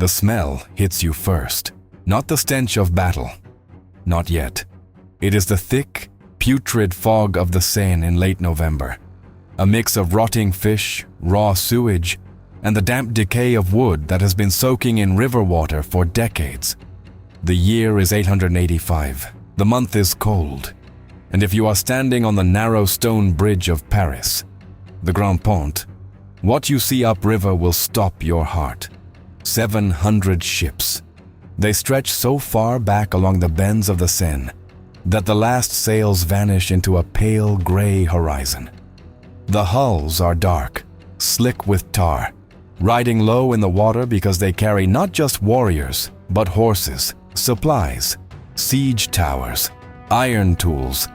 The smell hits you first, not the stench of battle. Not yet. It is the thick, putrid fog of the Seine in late November. A mix of rotting fish, raw sewage, and the damp decay of wood that has been soaking in river water for decades. The year is 885. The month is cold. And if you are standing on the narrow stone bridge of Paris, the Grand Pont, what you see upriver will stop your heart. 700 ships. They stretch so far back along the bends of the Seine that the last sails vanish into a pale gray horizon. The hulls are dark, slick with tar, riding low in the water because they carry not just warriors, but horses, supplies, siege towers, iron tools,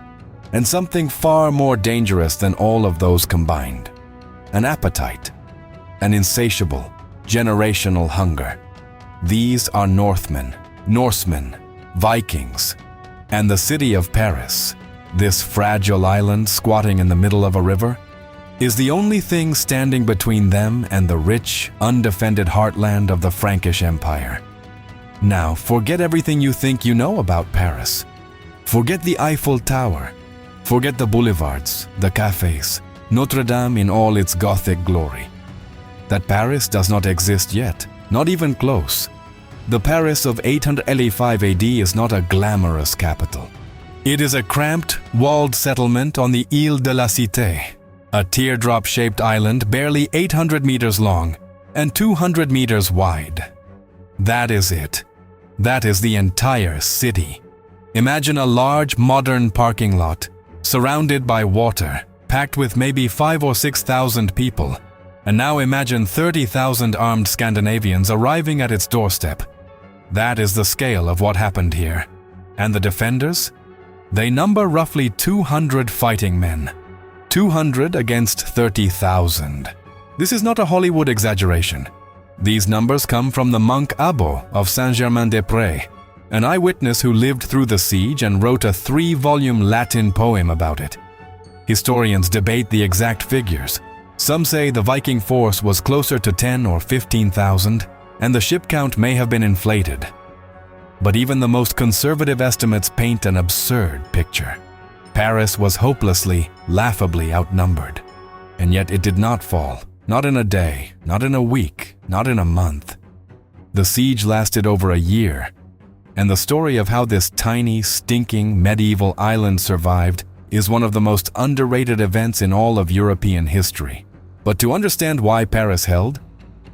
and something far more dangerous than all of those combined: an appetite, an insatiable, generational hunger. These are Northmen, Norsemen, Vikings, and the city of Paris, this fragile island squatting in the middle of a river, is the only thing standing between them and the rich, undefended heartland of the Frankish Empire. Now, forget everything you think you know about Paris. Forget the Eiffel Tower. Forget the boulevards, the cafes, Notre Dame in all its Gothic glory. That Paris does not exist yet, not even close. The Paris of 885 AD is not a glamorous capital. It is a cramped, walled settlement on the Île de la Cité, a teardrop-shaped island barely 800 meters long and 200 meters wide. That is it. That is the entire city. Imagine a large, modern parking lot, surrounded by water, packed with maybe 5,000 or 6,000 people. And now imagine 30,000 armed Scandinavians arriving at its doorstep. That is the scale of what happened here. And the defenders? They number roughly 200 fighting men. 200 against 30,000. This is not a Hollywood exaggeration. These numbers come from the monk Abbo of Saint-Germain-des-Prés, an eyewitness who lived through the siege and wrote a 3-volume Latin poem about it. Historians debate the exact figures. Some say the Viking force was closer to 10 or 15,000, and the ship count may have been inflated. But even the most conservative estimates paint an absurd picture. Paris was hopelessly, laughably outnumbered. And yet it did not fall. Not in a day, not in a week, not in a month. The siege lasted over a year, and the story of how this tiny, stinking, medieval island survived is one of the most underrated events in all of European history. But to understand why Paris held,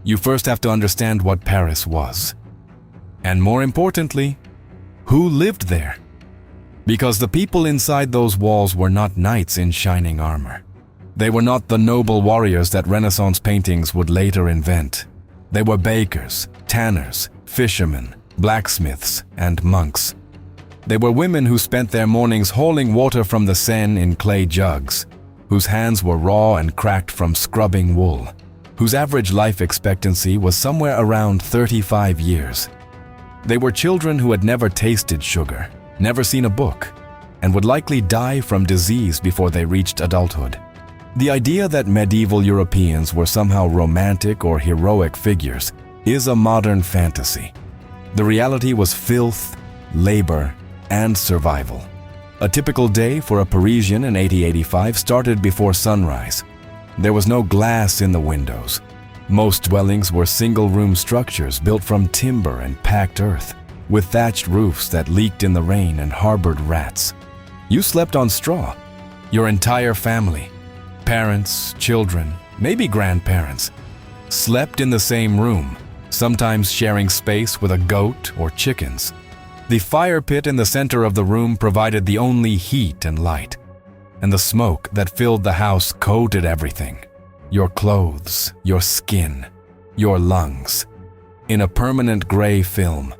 you first have to understand what Paris was. And more importantly, who lived there? Because the people inside those walls were not knights in shining armor. They were not the noble warriors that Renaissance paintings would later invent. They were bakers, tanners, fishermen, blacksmiths, and monks. They were women who spent their mornings hauling water from the Seine in clay jugs, whose hands were raw and cracked from scrubbing wool, whose average life expectancy was somewhere around 35 years. They were children who had never tasted sugar, never seen a book, and would likely die from disease before they reached adulthood. The idea that medieval Europeans were somehow romantic or heroic figures is a modern fantasy. The reality was filth, labor, and survival. A typical day for a Parisian in 1885 started before sunrise. There was no glass in the windows. Most dwellings were single-room structures built from timber and packed earth, with thatched roofs that leaked in the rain and harbored rats. You slept on straw. Your entire family, parents, children, maybe grandparents, slept in the same room, sometimes sharing space with a goat or chickens. The fire pit in the center of the room provided the only heat and light, and the smoke that filled the house coated everything: your clothes, your skin, your lungs, in a permanent gray film.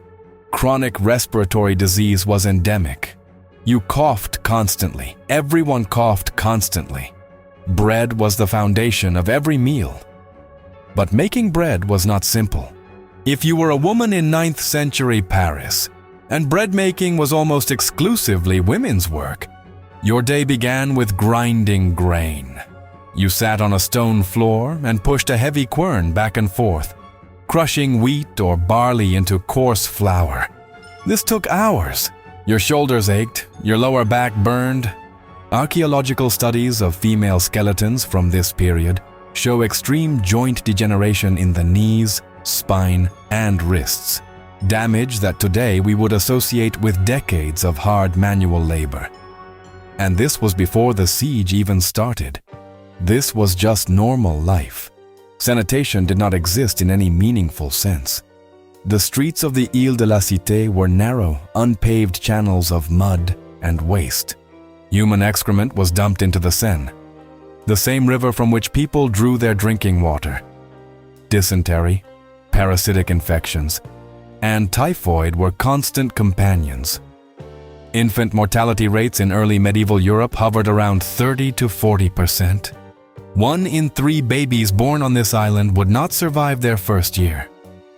Chronic respiratory disease was endemic. You coughed constantly. Everyone coughed constantly. Bread was the foundation of every meal. But making bread was not simple. If you were a woman in 9th century Paris, and bread making was almost exclusively women's work, your day began with grinding grain. You sat on a stone floor and pushed a heavy quern back and forth, crushing wheat or barley into coarse flour. This took hours. Your shoulders ached, your lower back burned. Archaeological studies of female skeletons from this period show extreme joint degeneration in the knees, spine, and wrists, damage that today we would associate with decades of hard manual labor. And this was before the siege even started. This was just normal life. Sanitation did not exist in any meaningful sense. The streets of the Ile de la Cité were narrow, unpaved channels of mud and waste. Human excrement was dumped into the Seine, the same river from which people drew their drinking water. Dysentery, parasitic infections, and typhoid were constant companions. Infant mortality rates in early medieval Europe hovered around 30 to 40%. 1 in 3 babies born on this island would not survive their first year,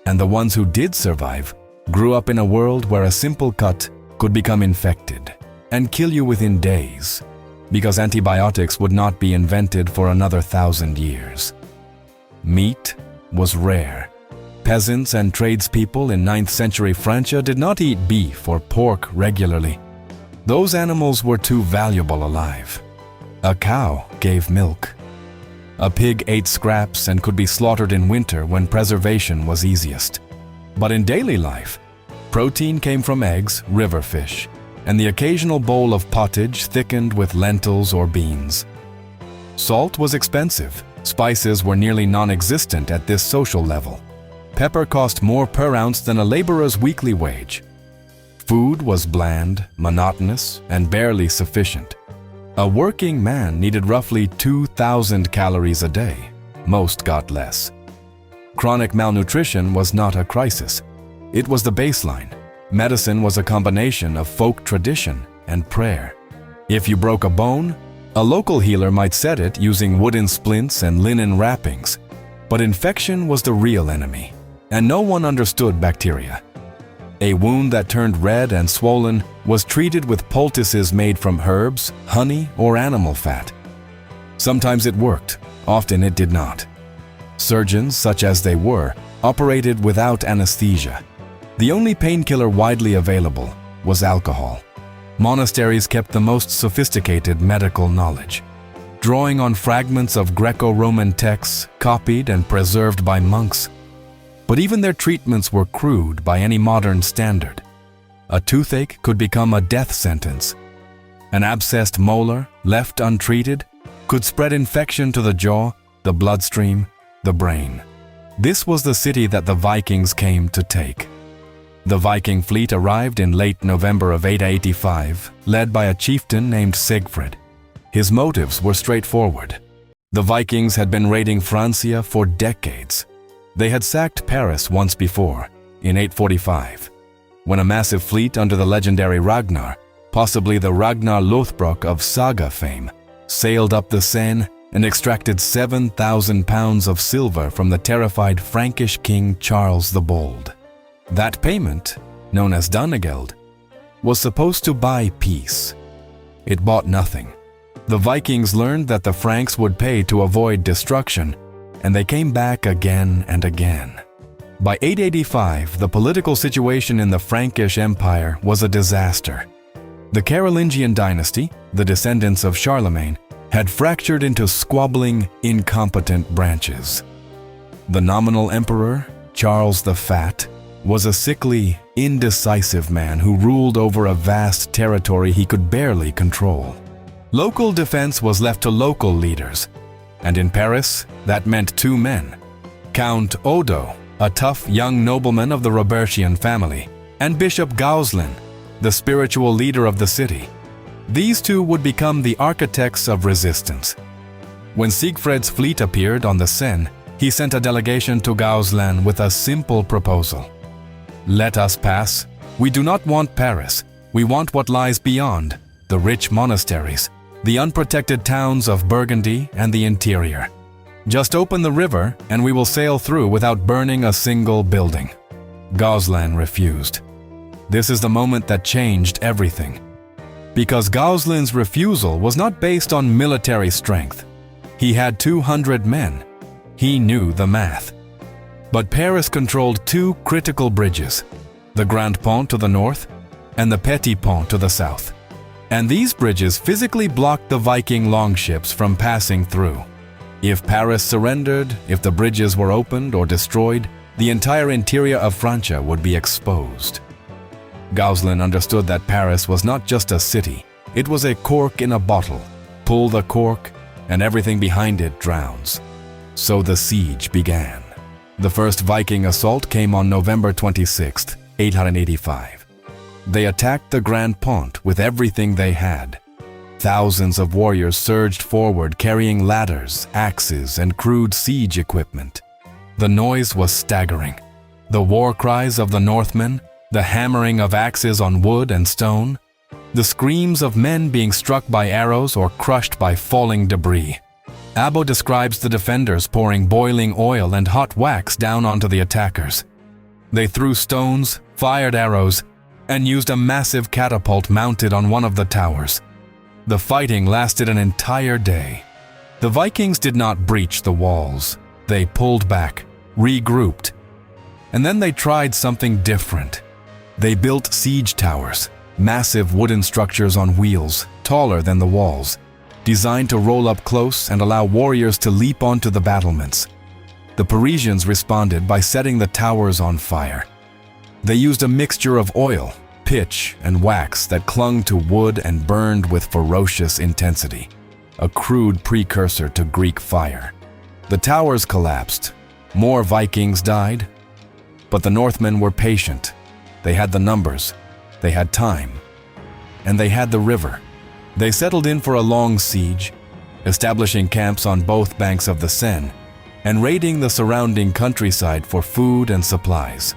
and the ones who did survive grew up in a world where a simple cut could become infected and kill you within days, because antibiotics would not be invented for another 1,000 years. Meat was rare. Peasants and tradespeople in 9th century France did not eat beef or pork regularly. Those animals were too valuable alive. A cow gave milk. A pig ate scraps and could be slaughtered in winter when preservation was easiest. But in daily life, protein came from eggs, river fish, and the occasional bowl of pottage thickened with lentils or beans. Salt was expensive. Spices were nearly non-existent at this social level. Pepper cost more per ounce than a laborer's weekly wage. Food was bland, monotonous, and barely sufficient. A working man needed roughly 2,000 calories a day. Most got less. Chronic malnutrition was not a crisis. It was the baseline. Medicine was a combination of folk tradition and prayer. If you broke a bone, a local healer might set it using wooden splints and linen wrappings. But infection was the real enemy, and no one understood bacteria. A wound that turned red and swollen was treated with poultices made from herbs, honey, or animal fat. Sometimes it worked, often it did not. Surgeons, such as they were, operated without anesthesia. The only painkiller widely available was alcohol. Monasteries kept the most sophisticated medical knowledge, drawing on fragments of Greco-Roman texts copied and preserved by monks. But even their treatments were crude by any modern standard. A toothache could become a death sentence. An abscessed molar, left untreated, could spread infection to the jaw, the bloodstream, the brain. This was the city that the Vikings came to take. The Viking fleet arrived in late November of 885, led by a chieftain named Siegfried. His motives were straightforward. The Vikings had been raiding Francia for decades. They had sacked Paris once before, in 845, when a massive fleet under the legendary Ragnar, possibly the Ragnar Lothbrok of saga fame, sailed up the Seine and extracted 7,000 pounds of silver from the terrified Frankish king Charles the Bold. That payment, known as Danegeld, was supposed to buy peace. It bought nothing. The Vikings learned that the Franks would pay to avoid destruction, and they came back again and again. By 885, the political situation in the Frankish Empire was a disaster. The Carolingian dynasty, the descendants of Charlemagne, had fractured into squabbling, incompetent branches. The nominal emperor, Charles the Fat, was a sickly, indecisive man who ruled over a vast territory he could barely control. Local defense was left to local leaders, and in Paris, that meant 2 men: Count Odo, a tough young nobleman of the Robertian family, and Bishop Gauselin, the spiritual leader of the city. These 2 would become the architects of resistance. When Siegfried's fleet appeared on the Seine, he sent a delegation to Gauselin with a simple proposal. "Let us pass. We do not want Paris. We want what lies beyond, the rich monasteries, the unprotected towns of Burgundy and the interior. Just open the river and we will sail through without burning a single building." Gauselin refused. This is the moment that changed everything. Because Gauselin's refusal was not based on military strength. He had 200 men. He knew the math. But Paris controlled two critical bridges, the Grand Pont to the north and the Petit Pont to the south. And these bridges physically blocked the Viking longships from passing through. If Paris surrendered, if the bridges were opened or destroyed, the entire interior of Francia would be exposed. Gauselin understood that Paris was not just a city, it was a cork in a bottle. Pull the cork, and everything behind it drowns. So the siege began. The first Viking assault came on November 26, 885. They attacked the Grand Pont with everything they had. Thousands of warriors surged forward carrying ladders, axes, and crude siege equipment. The noise was staggering. The war cries of the Northmen, the hammering of axes on wood and stone, the screams of men being struck by arrows or crushed by falling debris. Abbo describes the defenders pouring boiling oil and hot wax down onto the attackers. They threw stones, fired arrows, and used a massive catapult mounted on one of the towers. The fighting lasted an entire day. The Vikings did not breach the walls. They pulled back, regrouped, and then they tried something different. They built siege towers, massive wooden structures on wheels, taller than the walls, designed to roll up close and allow warriors to leap onto the battlements. The Parisians responded by setting the towers on fire. They used a mixture of oil, pitch, and wax that clung to wood and burned with ferocious intensity, a crude precursor to Greek fire. The towers collapsed. More Vikings died, but the Northmen were patient. They had the numbers, they had time, and they had the river. They settled in for a long siege, establishing camps on both banks of the Seine and raiding the surrounding countryside for food and supplies.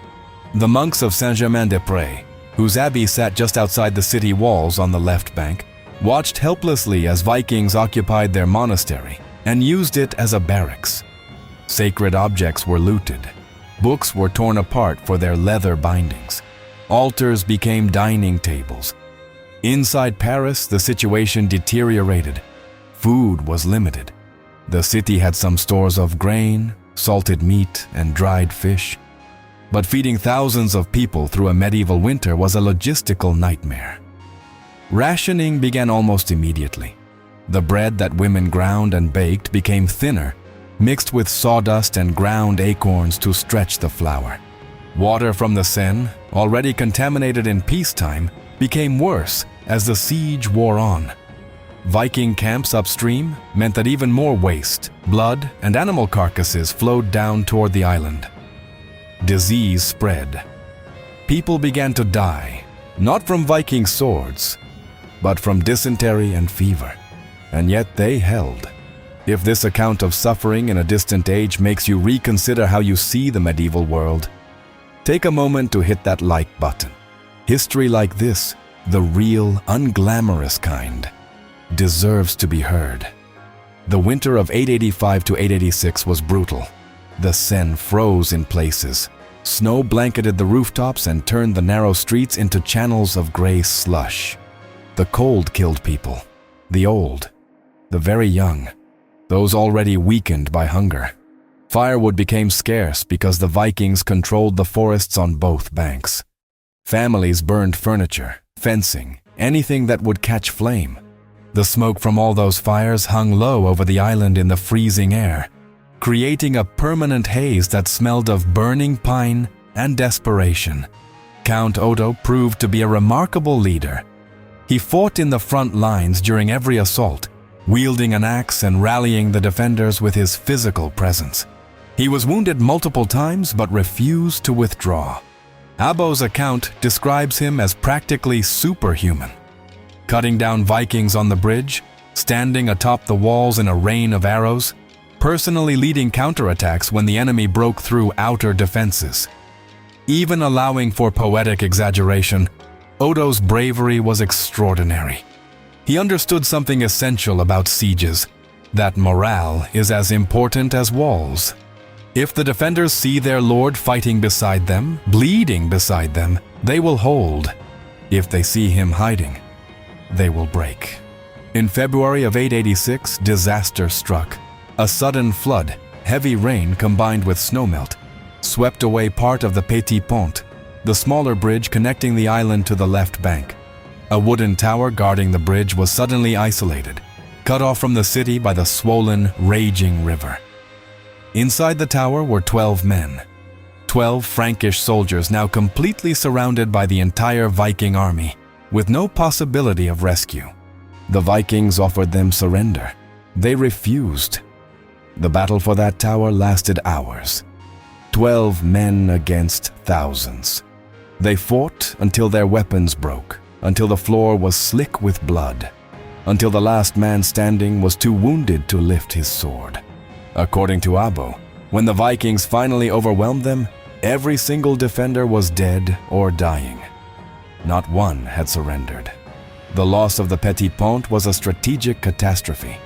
The monks of Saint-Germain-des-Prés, whose abbey sat just outside the city walls on the left bank, watched helplessly as Vikings occupied their monastery and used it as a barracks. Sacred objects were looted. Books were torn apart for their leather bindings. Altars became dining tables. Inside Paris, the situation deteriorated. Food was limited. The city had some stores of grain, salted meat, and dried fish. But feeding thousands of people through a medieval winter was a logistical nightmare. Rationing began almost immediately. The bread that women ground and baked became thinner, mixed with sawdust and ground acorns to stretch the flour. Water from the Seine, already contaminated in peacetime, became worse as the siege wore on. Viking camps upstream meant that even more waste, blood, and animal carcasses flowed down toward the island. Disease spread. People began to die, not from Viking swords, but from dysentery and fever. And yet they held. If this account of suffering in a distant age makes you reconsider how you see the medieval world, take a moment to hit that like button. History like this, the real, unglamorous kind, deserves to be heard. The winter of 885 to 886 was brutal. The Seine froze in places. Snow blanketed the rooftops and turned the narrow streets into channels of gray slush. The cold killed people, the old, the very young, those already weakened by hunger. Firewood became scarce because the Vikings controlled the forests on both banks. Families burned furniture, fencing, anything that would catch flame. The smoke from all those fires hung low over the island in the freezing air, creating a permanent haze that smelled of burning pine and desperation. Count Odo proved to be a remarkable leader. He fought in the front lines during every assault, wielding an axe and rallying the defenders with his physical presence. He was wounded multiple times but refused to withdraw. Abbo's account describes him as practically superhuman. Cutting down Vikings on the bridge, standing atop the walls in a rain of arrows, personally leading counterattacks when the enemy broke through outer defenses. Even allowing for poetic exaggeration, Odo's bravery was extraordinary. He understood something essential about sieges, that morale is as important as walls. If the defenders see their lord fighting beside them, bleeding beside them, they will hold. If they see him hiding, they will break. In February of 886, disaster struck. A sudden flood, heavy rain combined with snowmelt, swept away part of the Petit Pont, the smaller bridge connecting the island to the left bank. A wooden tower guarding the bridge was suddenly isolated, cut off from the city by the swollen, raging river. Inside the tower were 12 men. 12 Frankish soldiers now completely surrounded by the entire Viking army, with no possibility of rescue. The Vikings offered them surrender. They refused. The battle for that tower lasted hours. 12 men against thousands. They fought until their weapons broke, until the floor was slick with blood, until the last man standing was too wounded to lift his sword. According to Abo, when the Vikings finally overwhelmed them, every single defender was dead or dying. Not one had surrendered. The loss of the Petit Pont was a strategic catastrophe.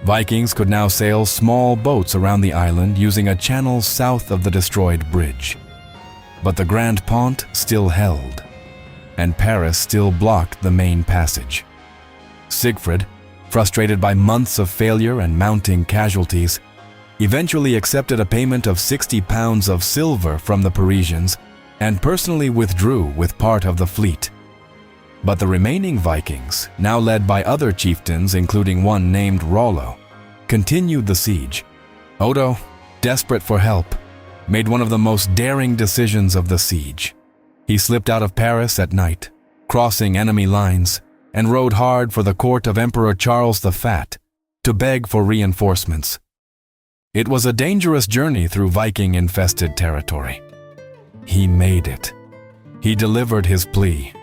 Vikings could now sail small boats around the island using a channel south of the destroyed bridge. But the Grand Pont still held, and Paris still blocked the main passage. Siegfried, frustrated by months of failure and mounting casualties, eventually accepted a payment of 60 pounds of silver from the Parisians and personally withdrew with part of the fleet. But the remaining Vikings, now led by other chieftains including one named Rollo, continued the siege. Odo, desperate for help, made one of the most daring decisions of the siege. He slipped out of Paris at night, crossing enemy lines, and rode hard for the court of Emperor Charles the Fat to beg for reinforcements. It was a dangerous journey through Viking-infested territory. He made it. He delivered his plea.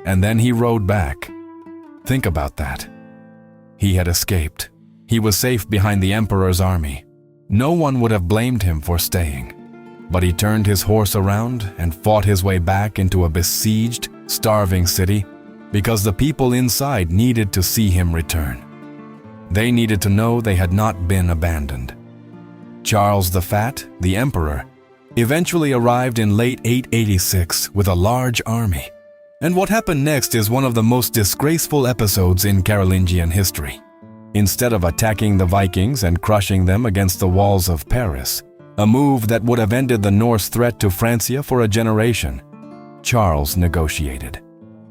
And then he rode back. Think about that. He had escaped. He was safe behind the emperor's army. No one would have blamed him for staying. But he turned his horse around and fought his way back into a besieged, starving city because the people inside needed to see him return. They needed to know they had not been abandoned. Charles the Fat, the emperor, eventually arrived in late 886 with a large army. And what happened next is one of the most disgraceful episodes in Carolingian history. Instead of attacking the Vikings and crushing them against the walls of Paris, a move that would have ended the Norse threat to Francia for a generation, Charles negotiated.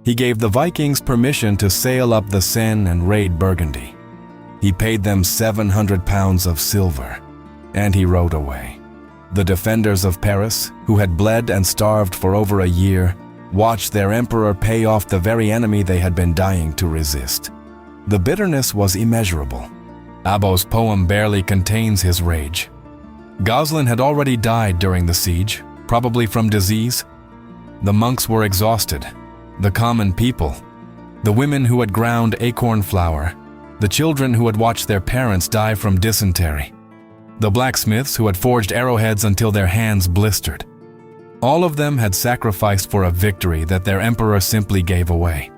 He gave the Vikings permission to sail up the Seine and raid Burgundy. He paid them 700 pounds of silver, and he rode away. The defenders of Paris, who had bled and starved for over a year, watched their emperor pay off the very enemy they had been dying to resist. The bitterness was immeasurable. Abo's poem barely contains his rage. Goslin had already died during the siege, probably from disease. The monks were exhausted. The common people, the women who had ground acorn flour, the children who had watched their parents die from dysentery, the blacksmiths who had forged arrowheads until their hands blistered. All of them had sacrificed for a victory that their emperor simply gave away.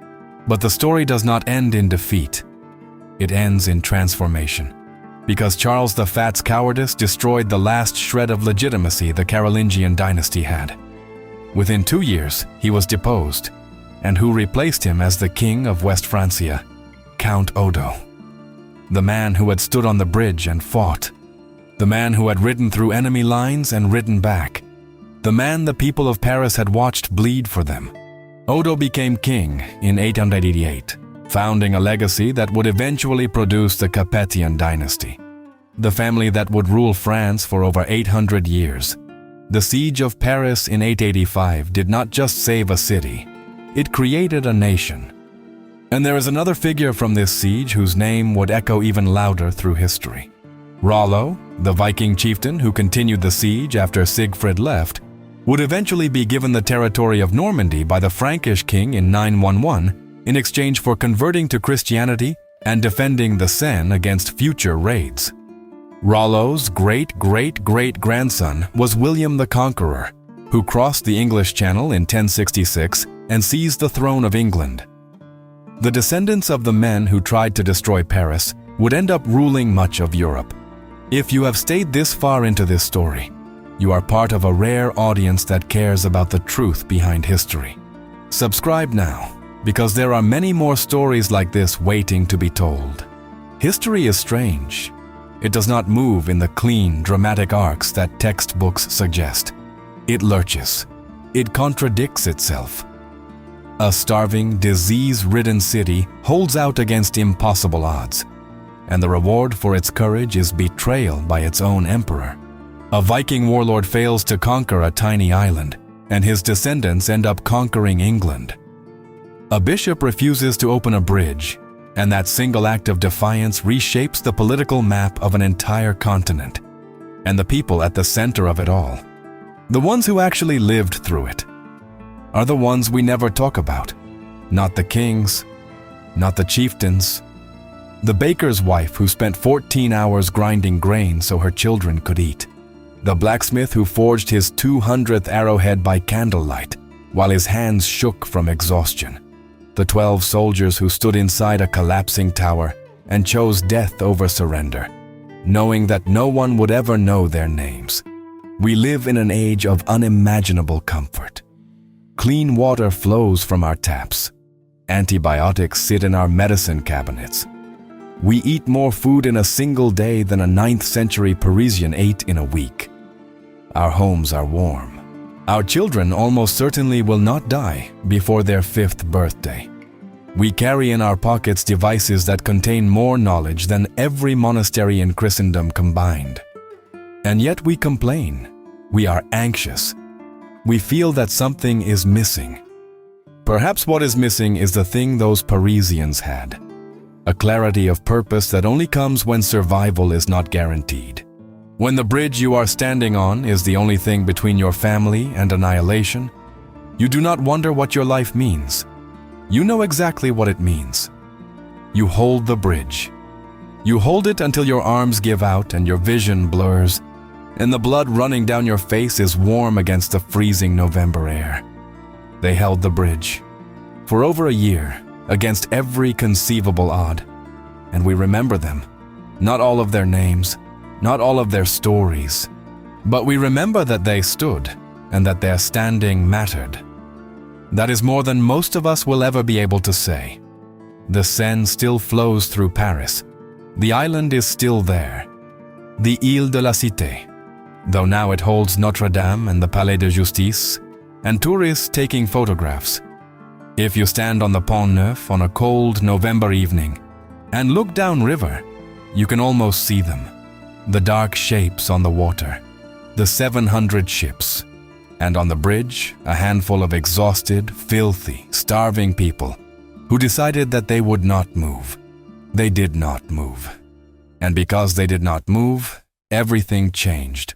But the story does not end in defeat. It ends in transformation, because Charles the Fat's cowardice destroyed the last shred of legitimacy the Carolingian dynasty had. Within 2 years, he was deposed, and who replaced him as the king of West Francia? Count Odo. The man who had stood on the bridge and fought. The man who had ridden through enemy lines and ridden back. The man the people of Paris had watched bleed for them. Odo became king in 888, founding a legacy that would eventually produce the Capetian dynasty, the family that would rule France for over 800 years. The siege of Paris in 885 did not just save a city, it created a nation. And there is another figure from this siege whose name would echo even louder through history. Rollo, the Viking chieftain who continued the siege after Siegfried left, would eventually be given the territory of Normandy by the Frankish king in 911 in exchange for converting to Christianity and defending the Seine against future raids. Rollo's great-great-great-grandson was William the Conqueror, who crossed the English Channel in 1066 and seized the throne of England. The descendants of the men who tried to destroy Paris would end up ruling much of Europe. If you have stayed this far into this story, you are part of a rare audience that cares about the truth behind history. Subscribe now, because there are many more stories like this waiting to be told. History is strange. It does not move in the clean, dramatic arcs that textbooks suggest. It lurches. It contradicts itself. A starving, disease-ridden city holds out against impossible odds, and the reward for its courage is betrayal by its own emperor. A Viking warlord fails to conquer a tiny island, and his descendants end up conquering England. A bishop refuses to open a bridge, and that single act of defiance reshapes the political map of an entire continent, and the people at the center of it all, the ones who actually lived through it, are the ones we never talk about. Not the kings, not the chieftains, the baker's wife who spent 14 hours grinding grain so her children could eat, the blacksmith who forged his 200th arrowhead by candlelight while his hands shook from exhaustion, the 12 soldiers who stood inside a collapsing tower and chose death over surrender, knowing that no one would ever know their names. We live in an age of unimaginable comfort. Clean water flows from our taps. Antibiotics sit in our medicine cabinets. We eat more food in a single day than a 9th century Parisian ate in a week. Our homes are warm. Our children almost certainly will not die before their 5th birthday. We carry in our pockets devices that contain more knowledge than every monastery in Christendom combined. And yet we complain. We are anxious. We feel that something is missing. Perhaps what is missing is the thing those Parisians had. A clarity of purpose that only comes when survival is not guaranteed. When the bridge you are standing on is the only thing between your family and annihilation, you do not wonder what your life means. You know exactly what it means. You hold the bridge. You hold it until your arms give out and your vision blurs, and the blood running down your face is warm against the freezing November air. They held the bridge for over a year against every conceivable odd, and we remember them. Not all of their names, not all of their stories, but we remember that they stood and that their standing mattered. That is more than most of us will ever be able to say. The Seine still flows through Paris. The island is still there. The Ile de la Cité, though now it holds Notre Dame and the Palais de Justice, and tourists taking photographs. If you stand on the Pont Neuf on a cold November evening and look down river, you can almost see them. The dark shapes on the water, the 700 ships, and on the bridge, a handful of exhausted, filthy, starving people who decided that they would not move. They did not move. And because they did not move, everything changed.